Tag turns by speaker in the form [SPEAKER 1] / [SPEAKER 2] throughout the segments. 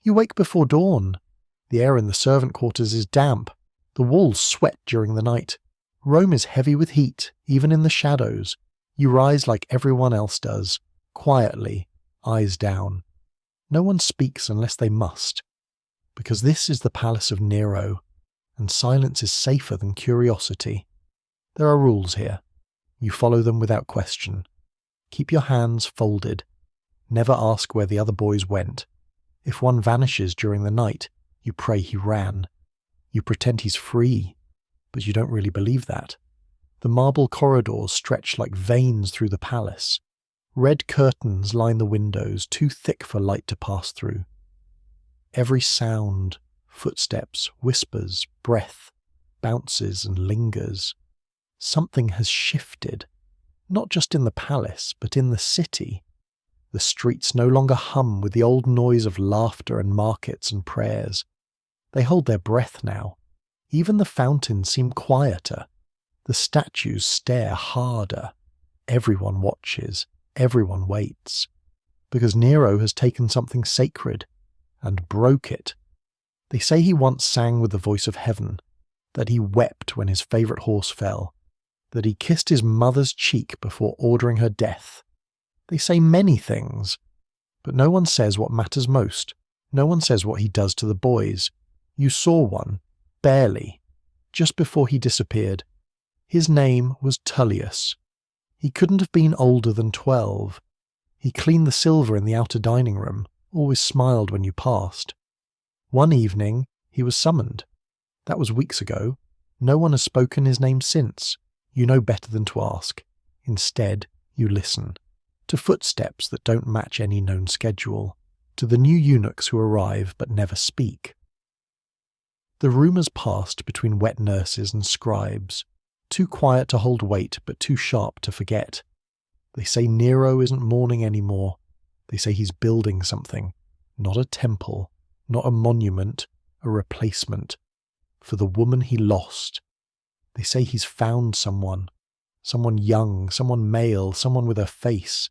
[SPEAKER 1] You wake before dawn. The air in the servant quarters is damp. The walls sweat during the night. Rome is heavy with heat, even in the shadows. You rise like everyone else does, quietly, eyes down. No one speaks unless they must, because this is the palace of Nero, and silence is safer than curiosity. There are rules here. You follow them without question. Keep your hands folded. Never ask where the other boys went. If one vanishes during the night, you pray he ran. You pretend he's free, but you don't really believe that. The marble corridors stretch like veins through the palace. Red curtains line the windows, too thick for light to pass through. Every sound, footsteps, whispers, breath, bounces and lingers. Something has shifted, not just in the palace, but in the city. The streets no longer hum with the old noise of laughter and markets and prayers. They hold their breath now. Even the fountains seem quieter. The statues stare harder. Everyone watches. Everyone waits. Because Nero has taken something sacred and broke it. They say he once sang with the voice of heaven, that he wept when his favourite horse fell, that he kissed his mother's cheek before ordering her death. They say many things, but no one says what matters most. No one says what he does to the boys. You saw one, barely, just before he disappeared. His name was Tullius. He couldn't have been older than 12. He cleaned the silver in the outer dining room, always smiled when you passed. One evening, he was summoned. That was weeks ago. No one has spoken his name since. You know better than to ask. Instead, you listen. To footsteps that don't match any known schedule. To the new eunuchs who arrive but never speak. The rumours passed between wet nurses and scribes. Too quiet to hold weight, but too sharp to forget. They say Nero isn't mourning anymore. They say he's building something. Not a temple, not a monument, a replacement. For the woman he lost. They say he's found someone. Someone young, someone male, someone with a face.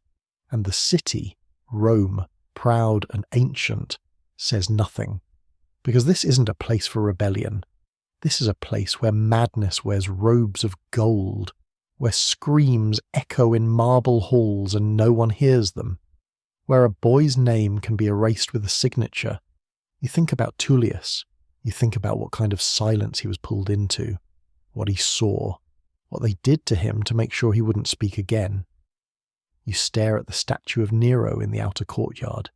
[SPEAKER 1] And the city, Rome, proud and ancient, says nothing. Because this isn't a place for rebellion. This is a place where madness wears robes of gold, where screams echo in marble halls and no one hears them, where a boy's name can be erased with a signature. You think about Tullius. You think about what kind of silence he was pulled into, what he saw, what they did to him to make sure he wouldn't speak again. You stare at the statue of Nero in the outer courtyard.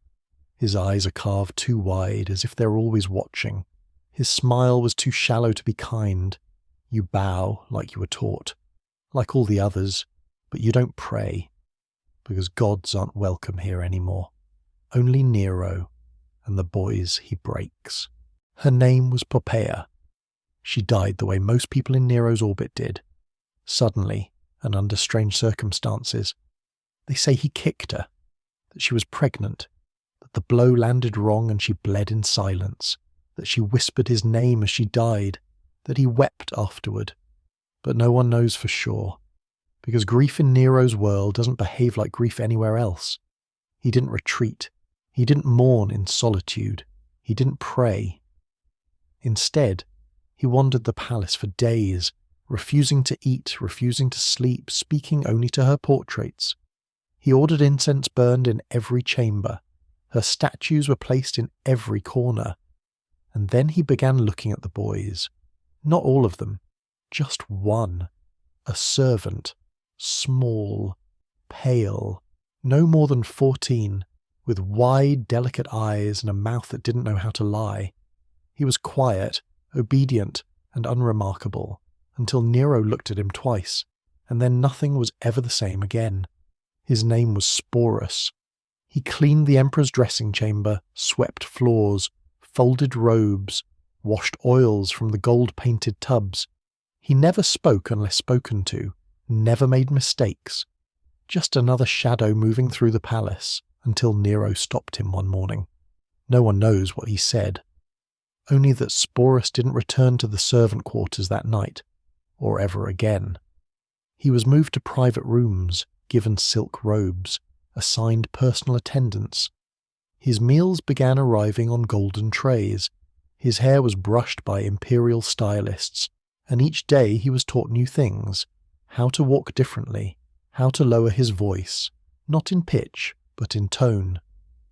[SPEAKER 1] His eyes are carved too wide, as if they're always watching. His smile was too shallow to be kind. You bow like you were taught, like all the others, but you don't pray, because gods aren't welcome here anymore. Only Nero and the boys he breaks. Her name was Poppaea. She died the way most people in Nero's orbit did, suddenly and under strange circumstances. They say he kicked her, that she was pregnant, that the blow landed wrong and she bled in silence, that she whispered his name as she died, that he wept afterward. But no one knows for sure, because grief in Nero's world doesn't behave like grief anywhere else. He didn't retreat. He didn't mourn in solitude. He didn't pray. Instead, he wandered the palace for days, refusing to eat, refusing to sleep, speaking only to her portraits. He ordered incense burned in every chamber. Her statues were placed in every corner. And then he began looking at the boys. Not all of them, just one. A servant, small, pale, no more than 14, with wide, delicate eyes and a mouth that didn't know how to lie. He was quiet, obedient, and unremarkable, until Nero looked at him twice, and then nothing was ever the same again. His name was Sporus. He cleaned the emperor's dressing chamber, swept floors, folded robes, washed oils from the gold-painted tubs. He never spoke unless spoken to, never made mistakes. Just another shadow moving through the palace, until Nero stopped him one morning. No one knows what he said. Only that Sporus didn't return to the servant quarters that night, or ever again. He was moved to private rooms, given silk robes, assigned personal attendants. His meals began arriving on golden trays. His hair was brushed by imperial stylists, and each day he was taught new things: how to walk differently, how to lower his voice, not in pitch, but in tone,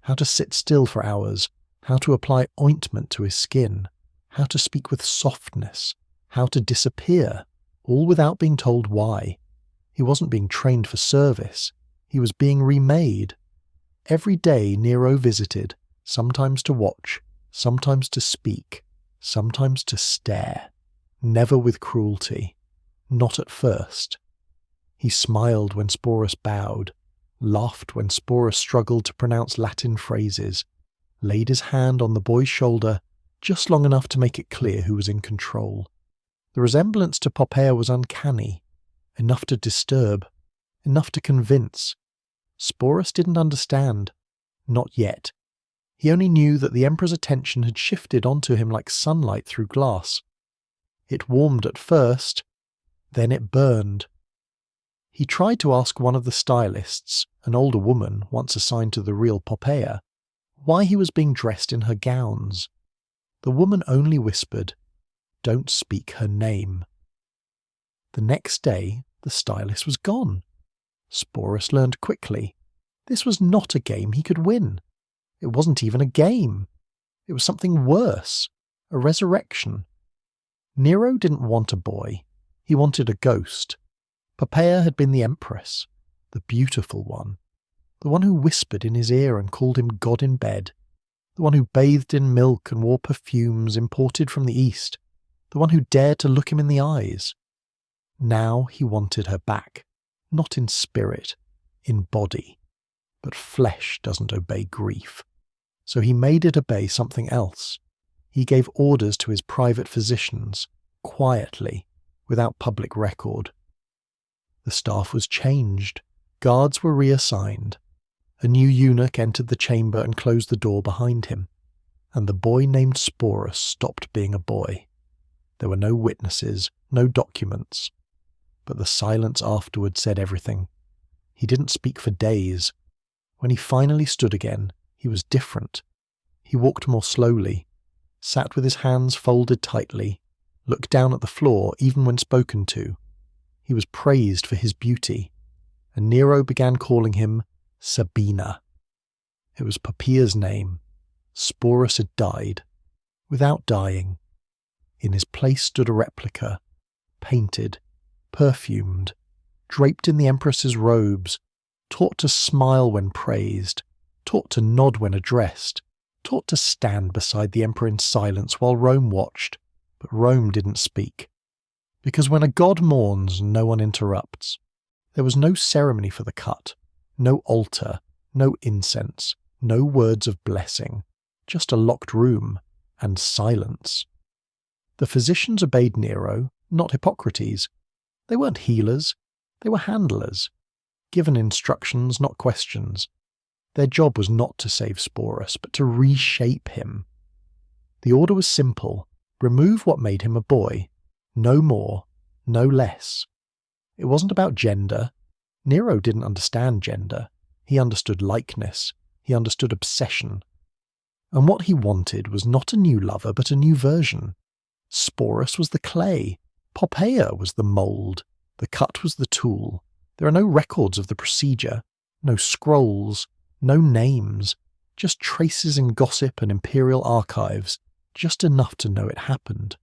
[SPEAKER 1] how to sit still for hours, how to apply ointment to his skin, how to speak with softness, how to disappear, all without being told why. He wasn't being trained for service. He was being remade. Every day Nero visited, sometimes to watch, sometimes to speak, sometimes to stare. Never with cruelty. Not at first. He smiled when Sporus bowed, laughed when Sporus struggled to pronounce Latin phrases, laid his hand on the boy's shoulder just long enough to make it clear who was in control. The resemblance to Poppaea was uncanny, enough to disturb, enough to convince. Sporus didn't understand. Not yet. He only knew that the Emperor's attention had shifted onto him like sunlight through glass. It warmed at first, then it burned. He tried to ask one of the stylists, an older woman once assigned to the real Poppaea, why he was being dressed in her gowns. The woman only whispered, "Don't speak her name." The next day, the stylist was gone. Sporus learned quickly. This was not a game he could win. It wasn't even a game. It was something worse, a resurrection. Nero didn't want a boy. He wanted a ghost. Poppaea had been the Empress, the beautiful one, the one who whispered in his ear and called him God in bed, the one who bathed in milk and wore perfumes imported from the East, the one who dared to look him in the eyes. Now he wanted her back, not in spirit, in body. But flesh doesn't obey grief. So he made it obey something else. He gave orders to his private physicians, quietly, without public record. The staff was changed. Guards were reassigned. A new eunuch entered the chamber and closed the door behind him. And the boy named Sporus stopped being a boy. There were no witnesses, no documents. But the silence afterward said everything. He didn't speak for days. When he finally stood again, he was different. He walked more slowly, sat with his hands folded tightly, looked down at the floor even when spoken to. He was praised for his beauty, and Nero began calling him Sabina. It was Poppaea's name. Sporus had died, without dying. In his place stood a replica, painted, perfumed, draped in the Empress's robes, taught to smile when praised, taught to nod when addressed, taught to stand beside the Emperor in silence while Rome watched, but Rome didn't speak. Because when a god mourns, no one interrupts. There was no ceremony for the cut, no altar, no incense, no words of blessing, just a locked room and silence. The physicians obeyed Nero, not Hippocrates. They weren't healers, they were handlers, given instructions, not questions. Their job was not to save Sporus, but to reshape him. The order was simple: remove what made him a boy. No more, no less. It wasn't about gender. Nero didn't understand gender. He understood likeness. He understood obsession. And what he wanted was not a new lover, but a new version. Sporus was the clay. Poppaea was the mould. The cut was the tool. There are no records of the procedure, no scrolls, no names, just traces in gossip and imperial archives, just enough to know it happened.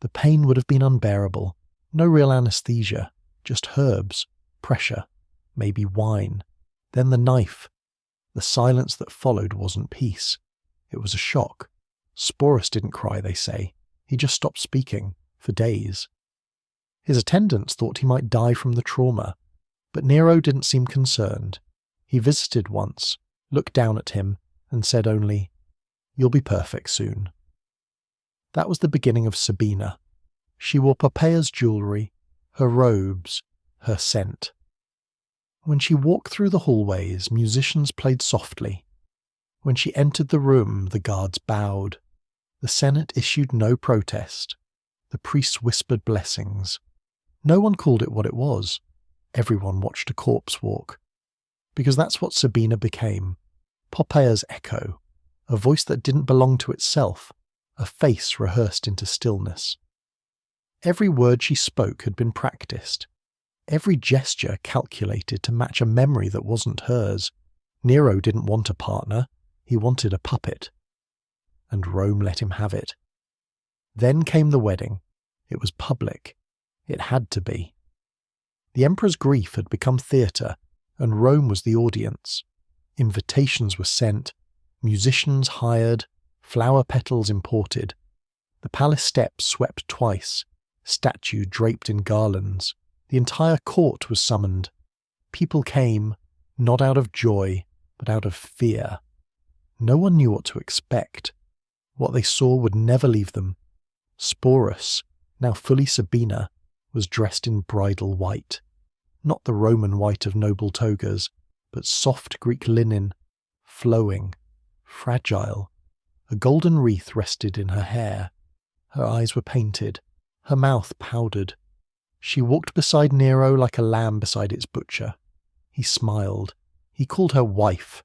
[SPEAKER 1] The pain would have been unbearable. No real anesthesia, just herbs, pressure, maybe wine. Then the knife. The silence that followed wasn't peace. It was a shock. Sporus didn't cry, they say. He just stopped speaking, for days. His attendants thought he might die from the trauma, but Nero didn't seem concerned. He visited once, looked down at him, and said only, "You'll be perfect soon." That was the beginning of Sabina. She wore Poppaea's jewellery, her robes, her scent. When she walked through the hallways, musicians played softly. When she entered the room, the guards bowed. The Senate issued no protest. The priests whispered blessings. No one called it what it was. Everyone watched a corpse walk. Because that's what Sabina became, Poppaea's echo, a voice that didn't belong to itself, a face rehearsed into stillness. Every word she spoke had been practiced, every gesture calculated to match a memory that wasn't hers. Nero didn't want a partner, he wanted a puppet. And Rome let him have it. Then came the wedding. It was public. It had to be. The emperor's grief had become theatre, and Rome was the audience. Invitations were sent, musicians hired, flower petals imported. The palace steps swept twice, statue draped in garlands. The entire court was summoned. People came, not out of joy, but out of fear. No one knew what to expect. What they saw would never leave them. Sporus, now fully Sabina, was dressed in bridal white. Not the Roman white of noble togas, but soft Greek linen, flowing, fragile. A golden wreath rested in her hair. Her eyes were painted, her mouth powdered. She walked beside Nero like a lamb beside its butcher. He smiled. He called her wife.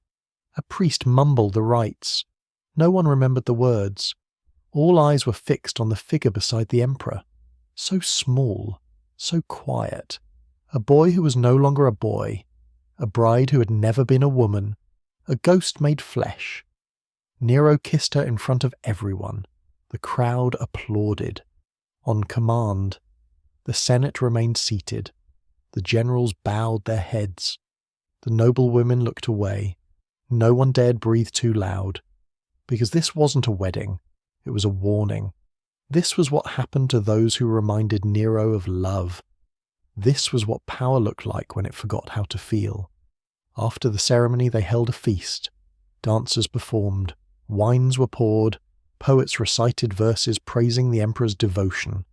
[SPEAKER 1] A priest mumbled the rites. No one remembered the words. All eyes were fixed on the figure beside the emperor. So small, so quiet. A boy who was no longer a boy. A bride who had never been a woman. A ghost made flesh. Nero kissed her in front of everyone. The crowd applauded. On command. The Senate remained seated. The generals bowed their heads. The noble women looked away. No one dared breathe too loud. Because this wasn't a wedding. It was a warning. This was what happened to those who reminded Nero of love. This was what power looked like when it forgot how to feel. After the ceremony they held a feast. Dancers performed. Wines were poured. Poets recited verses praising the emperor's devotion.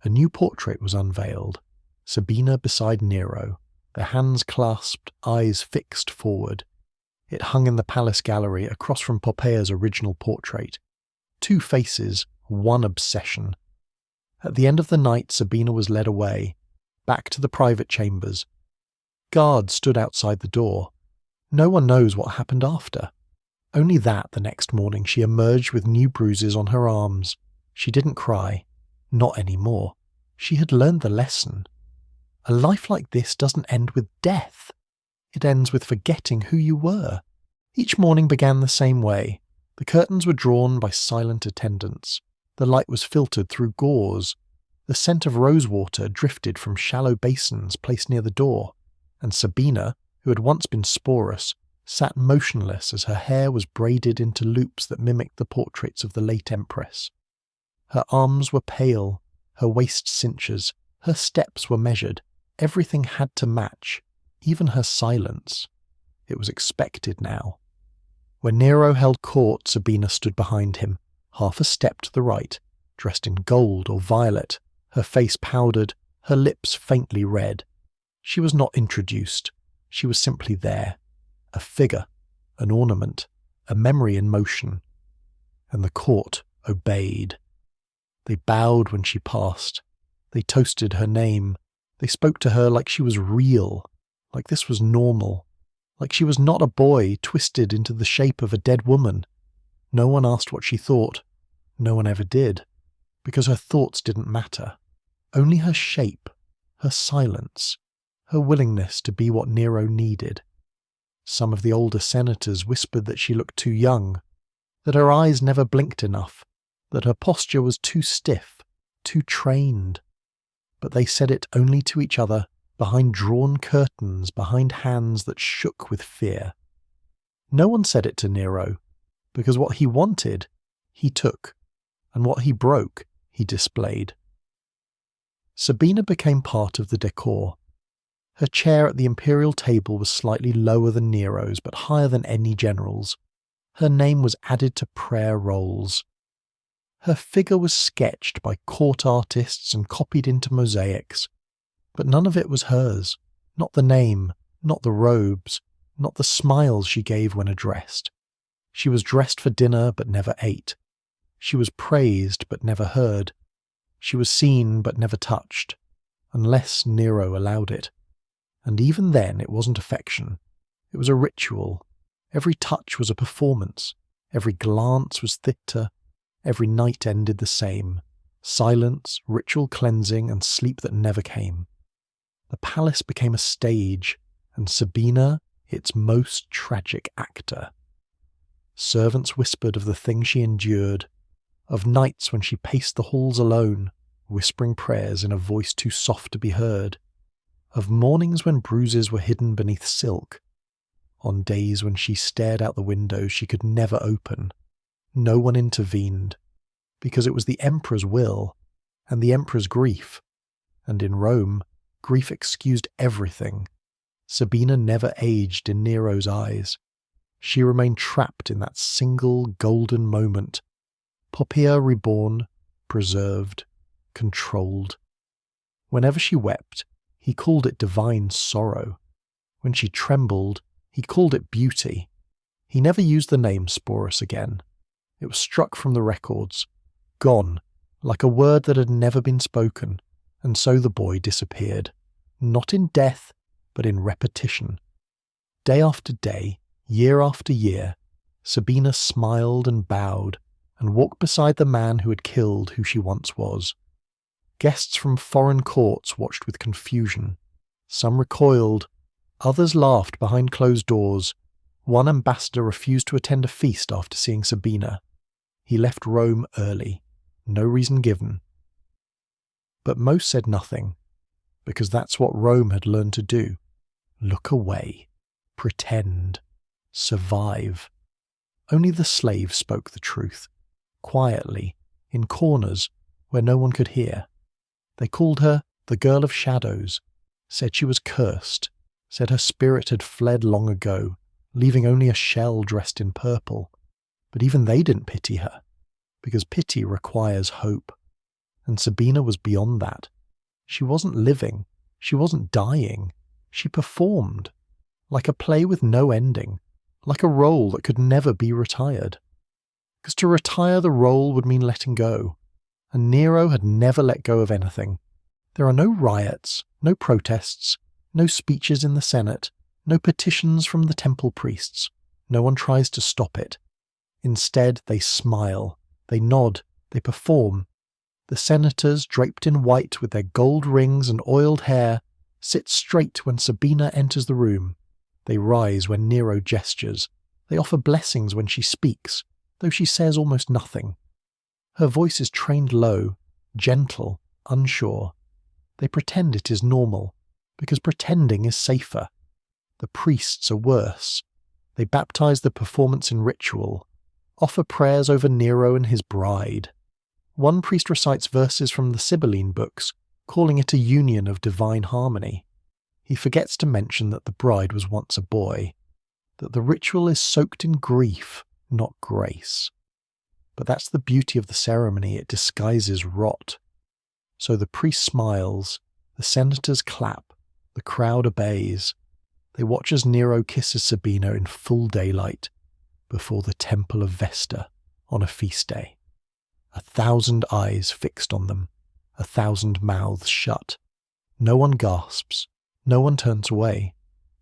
[SPEAKER 1] A new portrait was unveiled. Sabina beside Nero, their hands clasped, eyes fixed forward. It hung in the palace gallery across from Poppeia's original portrait. Two faces, one obsession. At the end of the night, Sabina was led away, back to the private chambers. Guards stood outside the door. No one knows what happened after. Only that the next morning she emerged with new bruises on her arms. She didn't cry. Not anymore. She had learned the lesson. A life like this doesn't end with death. It ends with forgetting who you were. Each morning began the same way. The curtains were drawn by silent attendants. The light was filtered through gauze. The scent of rosewater drifted from shallow basins placed near the door. And Sabina, who had once been Sporus, sat motionless as her hair was braided into loops that mimicked the portraits of the late empress. Her arms were pale, her waist cinches, her steps were measured. Everything had to match, even her silence. It was expected now. When Nero held court, Sabina stood behind him, half a step to the right, dressed in gold or violet, her face powdered, her lips faintly red. She was not introduced. She was simply there. A figure, an ornament, a memory in motion. And the court obeyed. They bowed when she passed. They toasted her name. They spoke to her like she was real, like this was normal, like she was not a boy twisted into the shape of a dead woman. No one asked what she thought. No one ever did, because her thoughts didn't matter. Only her shape, her silence, her willingness to be what Nero needed. Some of the older senators whispered that she looked too young, that her eyes never blinked enough, that her posture was too stiff, too trained. But they said it only to each other, behind drawn curtains, behind hands that shook with fear. No one said it to Nero, because what he wanted, he took, and what he broke, he displayed. Sabina became part of the decor. Her chair at the imperial table was slightly lower than Nero's, but higher than any general's. Her name was added to prayer rolls. Her figure was sketched by court artists and copied into mosaics. But none of it was hers. Not the name, not the robes, not the smiles she gave when addressed. She was dressed for dinner but never ate. She was praised but never heard. She was seen but never touched, unless Nero allowed it. And even then it wasn't affection. It was a ritual. Every touch was a performance. Every glance was theatre, every night ended the same. Silence, ritual cleansing, and sleep that never came. The palace became a stage, and Sabina its most tragic actor. Servants whispered of the things she endured, of nights when she paced the halls alone, whispering prayers in a voice too soft to be heard, of mornings when bruises were hidden beneath silk, on days when she stared out the windows she could never open. No one intervened, because it was the emperor's will and the emperor's grief, and in Rome, grief excused everything. Sabina never aged in Nero's eyes. She remained trapped in that single golden moment. Poppaea reborn, preserved, controlled. Whenever she wept, he called it divine sorrow. When she trembled, he called it beauty. He never used the name Sporus again. It was struck from the records, gone, like a word that had never been spoken, and so the boy disappeared, not in death, but in repetition. Day after day, year after year, Sabina smiled and bowed, and walked beside the man who had killed who she once was. Guests from foreign courts watched with confusion. Some recoiled, others laughed behind closed doors. One ambassador refused to attend a feast after seeing Sabina. He left Rome early, no reason given. But most said nothing, because that's what Rome had learned to do. Look away, pretend, survive. Only the slaves spoke the truth, quietly, in corners where no one could hear. They called her the Girl of Shadows, said she was cursed, said her spirit had fled long ago, leaving only a shell dressed in purple. But even they didn't pity her, because pity requires hope. And Sabina was beyond that. She wasn't living, she wasn't dying, she performed, like a play with no ending, like a role that could never be retired. Because to retire the role would mean letting go, and Nero had never let go of anything. There are no riots, no protests, no speeches in the Senate, no petitions from the temple priests. No one tries to stop it. Instead, they smile, they nod, they perform. The senators, draped in white with their gold rings and oiled hair, sit straight when Sabina enters the room. They rise when Nero gestures. They offer blessings when she speaks, though she says almost nothing. Her voice is trained low, gentle, unsure. They pretend it is normal, because pretending is safer. The priests are worse. They baptize the performance in ritual, offer prayers over Nero and his bride. One priest recites verses from the Sibylline books, calling it a union of divine harmony. He forgets to mention that the bride was once a boy, that the ritual is soaked in grief, not grace. But that's the beauty of the ceremony, it disguises rot. So the priest smiles, the senators clap, the crowd obeys. They watch as Nero kisses Sabina in full daylight, before the temple of Vesta on a feast day. 1,000 eyes fixed on them, 1,000 mouths shut. No one gasps, no one turns away.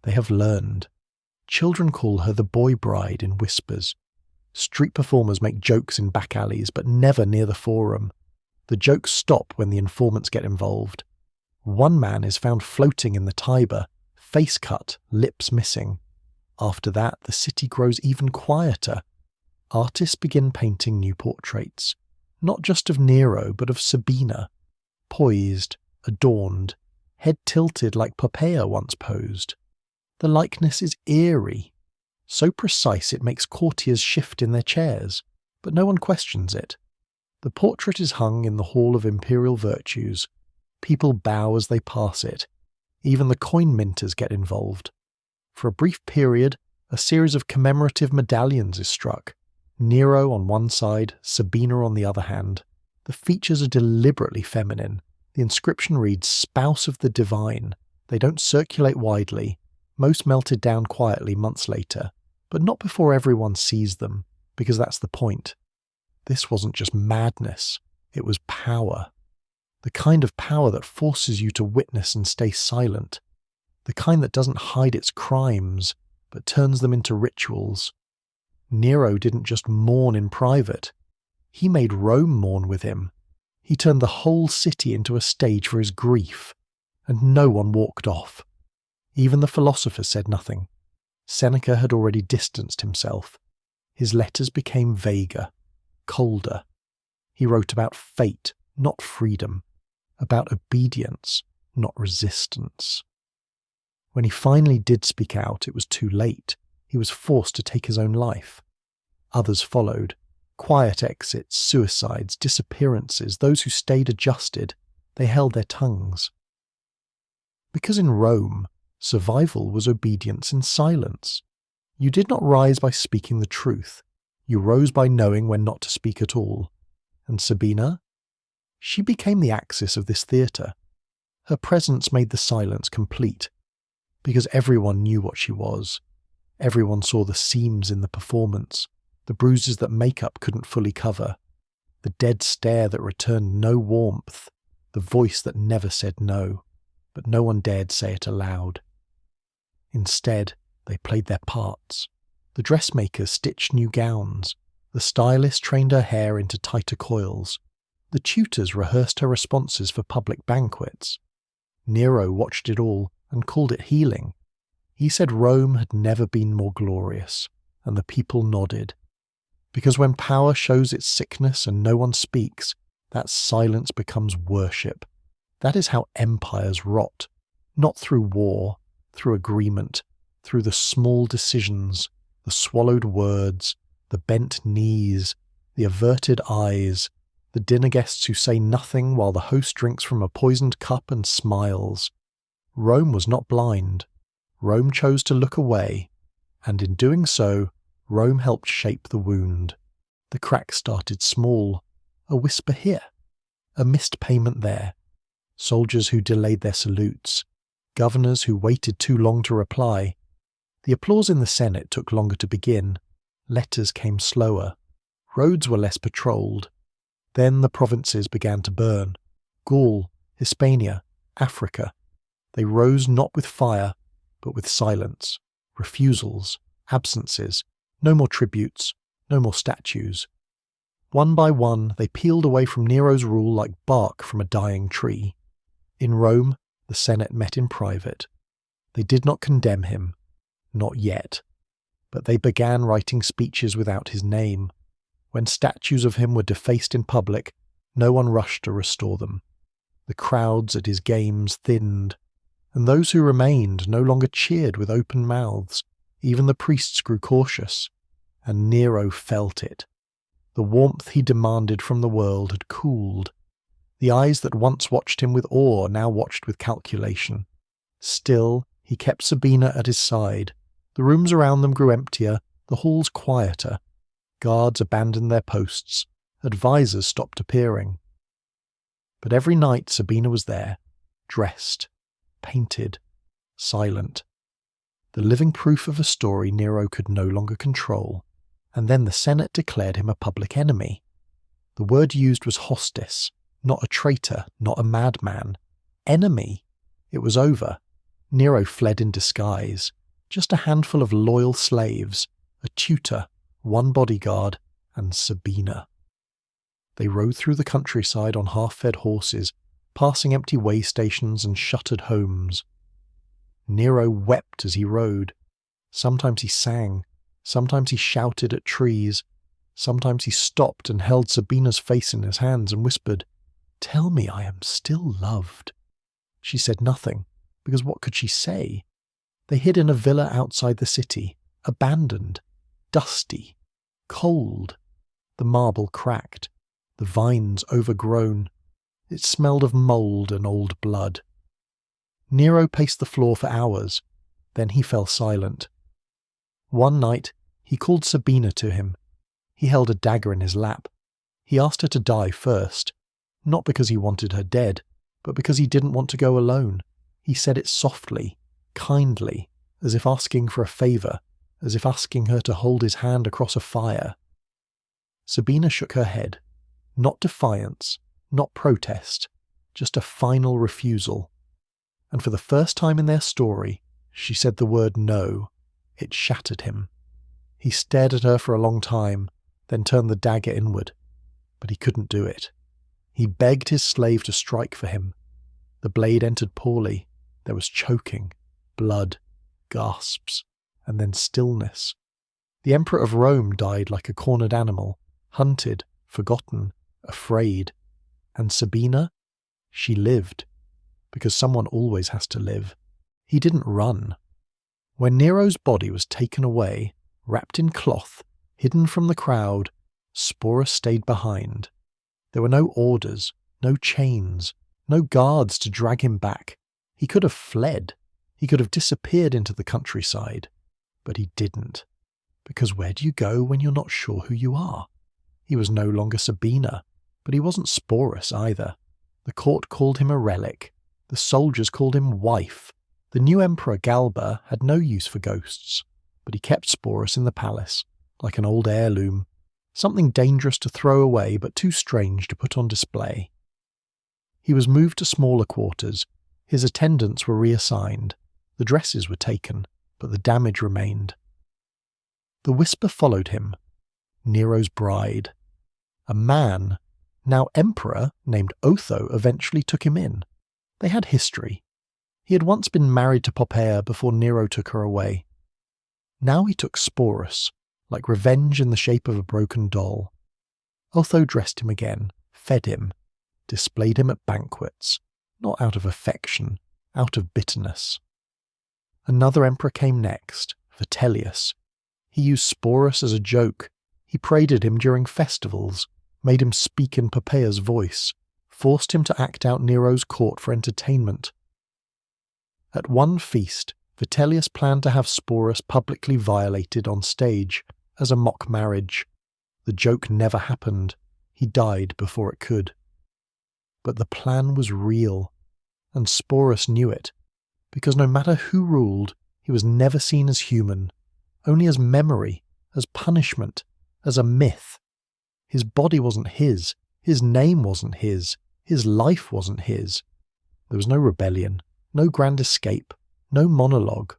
[SPEAKER 1] They have learned. Children call her the boy bride in whispers. Street performers make jokes in back alleys, but never near the forum. The jokes stop when the informants get involved. One man is found floating in the Tiber, face cut, lips missing. After that, the city grows even quieter. Artists begin painting new portraits, not just of Nero, but of Sabina, poised, adorned, head tilted like Poppaea once posed. The likeness is eerie, so precise it makes courtiers shift in their chairs, but no one questions it. The portrait is hung in the Hall of Imperial Virtues. People bow as they pass it. Even the coin minters get involved. For a brief period, a series of commemorative medallions is struck. Nero on one side, Sabina on the other hand. The features are deliberately feminine. The inscription reads, "Spouse of the Divine." They don't circulate widely. Most melted down quietly months later, but not before everyone sees them, because that's the point. This wasn't just madness, it was power. The kind of power that forces you to witness and stay silent. The kind that doesn't hide its crimes, but turns them into rituals. Nero didn't just mourn in private. He made Rome mourn with him. He turned the whole city into a stage for his grief, and no one walked off. Even the philosophers said nothing. Seneca had already distanced himself. His letters became vaguer, colder. He wrote about fate, not freedom, about obedience, not resistance. When he finally did speak out, it was too late. He was forced to take his own life. Others followed. Quiet exits, suicides, disappearances, those who stayed adjusted, they held their tongues. Because in Rome, survival was obedience in silence. You did not rise by speaking the truth. You rose by knowing when not to speak at all. And Sabina? She became the axis of this theatre. Her presence made the silence complete, because everyone knew what she was. Everyone saw the seams in the performance, the bruises that makeup couldn't fully cover, the dead stare that returned no warmth, the voice that never said no, but no one dared say it aloud. Instead, they played their parts. The dressmakers stitched new gowns, the stylist trained her hair into tighter coils, the tutors rehearsed her responses for public banquets. Nero watched it all and called it healing. He said Rome had never been more glorious, and the people nodded. Because when power shows its sickness and no one speaks, that silence becomes worship. That is how empires rot, not through war, through agreement, through the small decisions, the swallowed words, the bent knees, the averted eyes, the dinner guests who say nothing while the host drinks from a poisoned cup and smiles. Rome was not blind. Rome chose to look away, and in doing so, Rome helped shape the wound. The crack started small, a whisper here, a missed payment there, soldiers who delayed their salutes, governors who waited too long to reply. The applause in the Senate took longer to begin, letters came slower, roads were less patrolled. Then the provinces began to burn. Gaul, Hispania, Africa. They rose not with fire, but with silence, refusals, absences, no more tributes, no more statues. One by one, they peeled away from Nero's rule like bark from a dying tree. In Rome, the Senate met in private. They did not condemn him, not yet, but they began writing speeches without his name. When statues of him were defaced in public, no one rushed to restore them. The crowds at his games thinned, and those who remained no longer cheered with open mouths. Even the priests grew cautious, and Nero felt it. The warmth he demanded from the world had cooled. The eyes that once watched him with awe now watched with calculation. Still, he kept Sabina at his side. The rooms around them grew emptier, the halls quieter. Guards abandoned their posts. Advisors stopped appearing. But every night Sabina was there, dressed, painted, silent. The living proof of a story Nero could no longer control. And then the Senate declared him a public enemy. The word used was hostis, not a traitor, not a madman. Enemy. It was over. Nero fled in disguise. Just a handful of loyal slaves, a tutor, one bodyguard, and Sabina. They rode through the countryside on half-fed horses, passing empty way stations and shuttered homes. Nero wept as he rode. Sometimes he sang, sometimes he shouted at trees, sometimes he stopped and held Sabina's face in his hands and whispered, "Tell me I am still loved." She said nothing, because what could she say? They hid in a villa outside the city, abandoned, dusty, cold. The marble cracked, the vines overgrown. It smelled of mould and old blood. Nero paced the floor for hours, then he fell silent. One night, he called Sabina to him. He held a dagger in his lap. He asked her to die first, not because he wanted her dead, but because he didn't want to go alone. He said it softly, kindly, as if asking for a favour, as if asking her to hold his hand across a fire. Sabina shook her head. Not defiance, not protest, just a final refusal. And for the first time in their story, she said the word no. It shattered him. He stared at her for a long time, then turned the dagger inward. But he couldn't do it. He begged his slave to strike for him. The blade entered poorly. There was choking, blood, gasps, and then stillness. The Emperor of Rome died like a cornered animal, hunted, forgotten, afraid. And Sabina? She lived. Because someone always has to live. He didn't run. When Nero's body was taken away, wrapped in cloth, hidden from the crowd, Sporus stayed behind. There were no orders, no chains, no guards to drag him back. He could have fled. He could have disappeared into the countryside. But he didn't. Because where do you go when you're not sure who you are? He was no longer Sabina, but he wasn't Sporus either. The court called him a relic. The soldiers called him wife. The new emperor Galba had no use for ghosts, but he kept Sporus in the palace, like an old heirloom, something dangerous to throw away but too strange to put on display. He was moved to smaller quarters. His attendants were reassigned. The dresses were taken, but the damage remained. The whisper followed him. Nero's bride. A man, now emperor, named Otho eventually took him in. They had history. He had once been married to Poppaea before Nero took her away. Now he took Sporus, like revenge in the shape of a broken doll. Otho dressed him again, fed him, displayed him at banquets, not out of affection, out of bitterness. Another emperor came next, Vitellius. He used Sporus as a joke. He praised him during festivals, made him speak in Poppaea's voice, forced him to act out Nero's court for entertainment. At one feast, Vitellius planned to have Sporus publicly violated on stage as a mock marriage. The joke never happened. He died before it could. But the plan was real, and Sporus knew it, because no matter who ruled, he was never seen as human, only as memory, as punishment, as a myth. His body wasn't his name wasn't his life wasn't his. There was no rebellion, no grand escape, no monologue.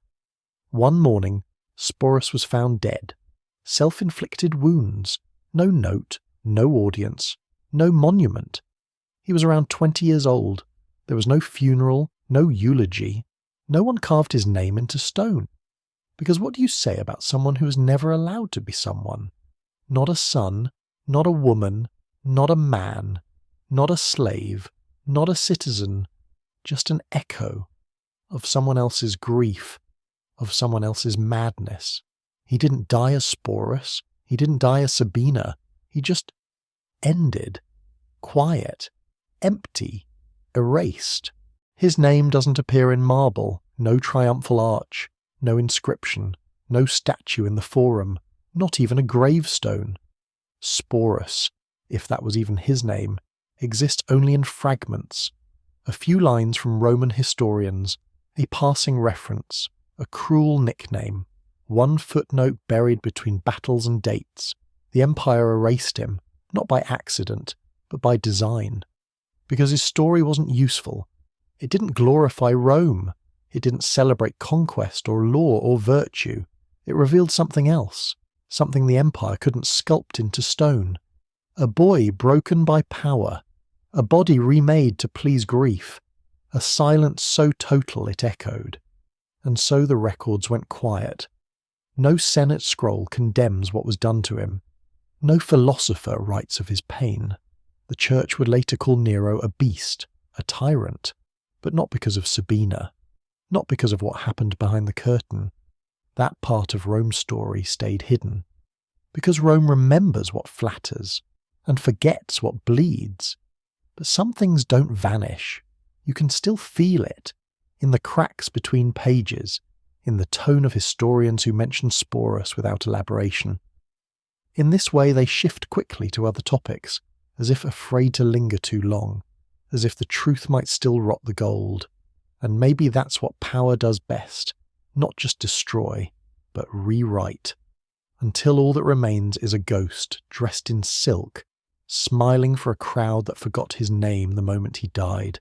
[SPEAKER 1] One morning, Sporus was found dead. Self-inflicted wounds, no note, no audience, no monument. He was around 20 years old. There was no funeral, no eulogy. No one carved his name into stone. Because what do you say about someone who was never allowed to be someone? Not a son, not a woman, not a man, not a slave, not a citizen, just an echo of someone else's grief, of someone else's madness. He didn't die as Sporus. He didn't die as Sabina. He just ended. Quiet. Empty. Erased. His name doesn't appear in marble, no triumphal arch, no inscription, no statue in the forum, not even a gravestone. Sporus, if that was even his name, exists only in fragments. A few lines from Roman historians, a passing reference, a cruel nickname, one footnote buried between battles and dates. The empire erased him, not by accident, but by design. Because his story wasn't useful. It didn't glorify Rome. It didn't celebrate conquest or law or virtue. It revealed something else, something the empire couldn't sculpt into stone. A boy broken by power, a body remade to please grief, a silence so total it echoed. And so the records went quiet. No Senate scroll condemns what was done to him. No philosopher writes of his pain. The church would later call Nero a beast, a tyrant, but not because of Sabina, not because of what happened behind the curtain. That part of Rome's story stayed hidden. Because Rome remembers what flatters and forgets what bleeds. But some things don't vanish. You can still feel it, in the cracks between pages, in the tone of historians who mention Sporus without elaboration. In this way they shift quickly to other topics, as if afraid to linger too long, as if the truth might still rot the gold. And maybe that's what power does best, not just destroy, but rewrite, until all that remains is a ghost dressed in silk, smiling for a crowd that forgot his name the moment he died.